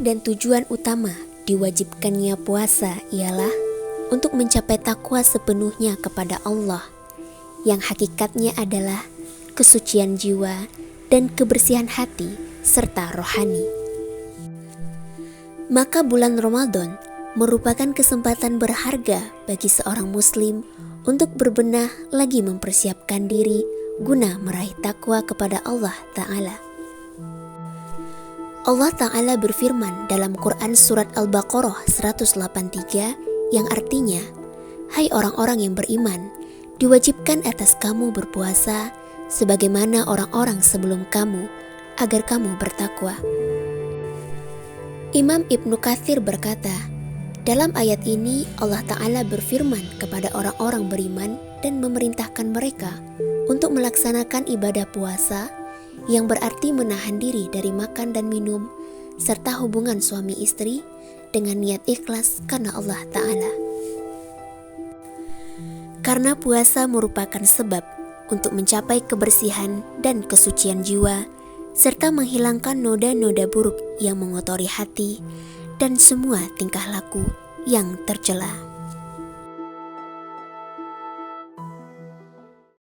dan tujuan utama diwajibkannya puasa ialah untuk mencapai takwa sepenuhnya kepada Allah, yang hakikatnya adalah kesucian jiwa dan kebersihan hati serta rohani. Maka bulan Ramadan merupakan kesempatan berharga bagi seorang muslim untuk berbenah lagi mempersiapkan diri guna meraih takwa kepada Allah Ta'ala. Allah Ta'ala berfirman dalam Quran Surat Al-Baqarah 183 yang artinya, "Hai orang-orang yang beriman, diwajibkan atas kamu berpuasa sebagaimana orang-orang sebelum kamu, agar kamu bertakwa." Imam Ibnu Katsir berkata, dalam ayat ini Allah Ta'ala berfirman kepada orang-orang beriman dan memerintahkan mereka untuk melaksanakan ibadah puasa, yang berarti menahan diri dari makan dan minum, serta hubungan suami istri dengan niat ikhlas karena Allah Ta'ala. Karena puasa merupakan sebab untuk mencapai kebersihan dan kesucian jiwa, serta menghilangkan noda-noda buruk yang mengotori hati dan semua tingkah laku yang tercela.